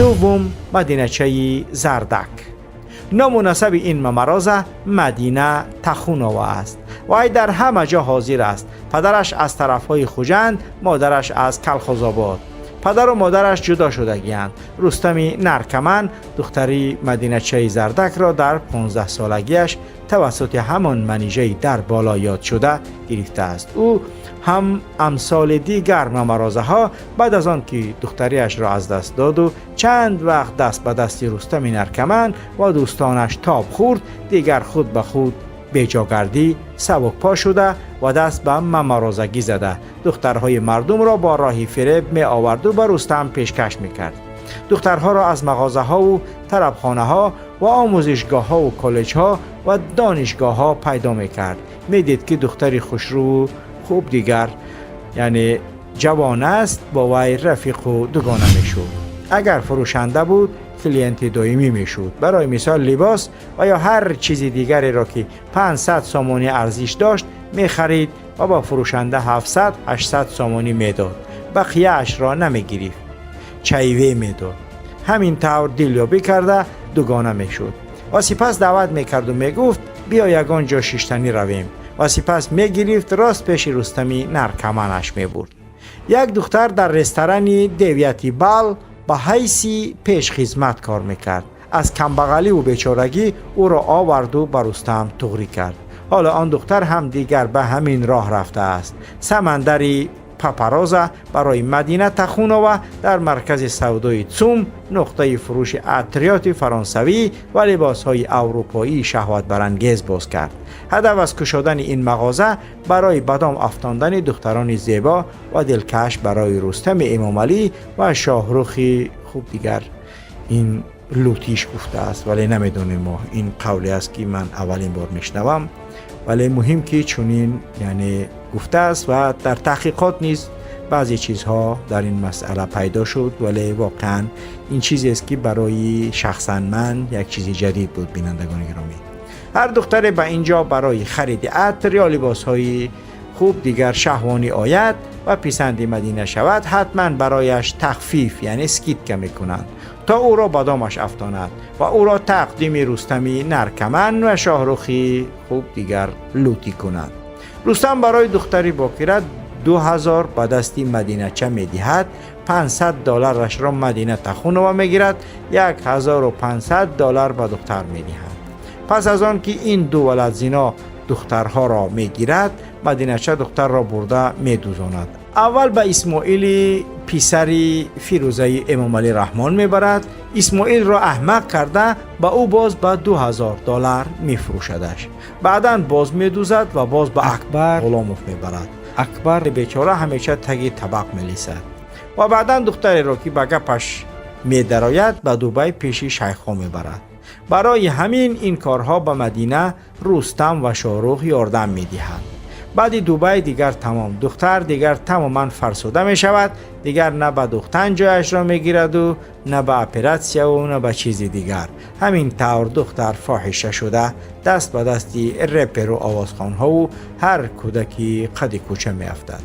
دوم، مدینچه زردک. نامناسب این ممرازه مدینه تخونوا است و ای در همه جا حاضر است. پدرش از طرفهای خوجند، مادرش از کلخوزآباد. پدر و مادرش جدا شدگی‌اند. رستم نرکمن دختری مدینچه زردک را در 15 سالگیش توسط همان منیژه در بالا یاد شده گرفته است. او هم امثال دیگر ممرازه ها بعد از آن که دختریش را از دست داد و چند وقت دست به دست رستم نرکمن و دوستانش تاب خورد، دیگر خود به خود بیجاگردی سبک پا شده و دست به ممرازگی زده دخترهای مردم را با راه فریب می آورد و به رستم پیشکش می کرد. دخترها را از مغازه ها و طربخانه ها و آموزشگاه ها و کالج ها و دانشگاه ها پیدا می کرد. می دید که دختری خوشرو خوب دیگر یعنی جوان است، با وی رفیق و دوگانه می شد. اگر فروشنده بود کلینت دائمی می شد. برای مثال لباس و یا هر چیز دیگری را که 500 سامانی ارزش داشت می خرید و با فروشنده 700 800 سامانی می داد. بقیه اش را نمی گرفت، چایوه می داد. همین طور دلیابی کرده دوگانه می شد و سپس دعوت می کرد و می گفت بیا یگان جا شیشتنی رویم و سپس می گرفت راست پیش رستمی نرکمنش می برد. یک دختر در رستوران دیویتی بال با حیثی پیش خدمت کار میکرد. از کمبغلی و بیچارگی او را آورد و بر رستم طغری کرد. حالا آن دختر هم دیگر به همین راه رفته است. سمندری پاپارازا برای مدینه تخونوا در مرکز سودای تسوم نقطه فروش عطریات فرانسوی و لباسهای اروپایی شهوت برانگیز باز کرد. هدف از کشادن این مغازه برای بدام افتاندن دختران زیبا و دلکش برای رستم امامعلی و شاهرخ خوب دیگر. این لوتیش گفته است ولی نمیدونیم ما. این قولی است که من اولین بار میشنوم، ولی مهم که چونین یعنی گفته است و در تحقیقات نیز بعضی چیزها در این مسئله پیدا شد، ولی واقعا این چیزی است که برای شخصا من یک چیز جدید بود. بینندگان گرامی، هر دختر به اینجا برای خرید عطر یا لباسهای خوب دیگر شهوانی آید و پسند مدینه شود، حتما برایش تخفیف یعنی اسکیت میکنند تا او را بدامش افتاند و او را تقدیم رستمی نرکمن و شاهرخی خوب دیگر لوتی کنند. رستم برای دختری باکره 2000 به دستی مدینچه میدهد. 500 دلارش را مدینه تخونوا میگیرد. 1500 دلار به دختر میدهد. پس از آن که این دو ولد زنا دخترها را میگیرد، مدینچه دختر را برده میدوزاند. اول به اسماعیل پسری فیروزه امامعلی رحمان میبرد. اسماعیل را احمق کرده با او باز به 2000 دلار میفروشدش. بعدا باز میدوزد و باز به اکبر غلاموف میبرد. اکبر بیچاره همیشه تگی طبق میلیسد و بعدا دختری را که به گپش میدراید به دوبای پیش شیخا میبرد. برای همین این کارها به مدینه رستم و شاهرخ یاردم میدهند. بعد دوبای دیگر تمام، دختر دیگر تماما فرسوده می شود. دیگر نه به دختن جایش را می گیرد و نه به اپراتسیا و نه به چیزی دیگر. همین طور دختر فاحشه شده دست به دستی رپر و آوازخوان ها و هر کودکی قد کوچه می افتد.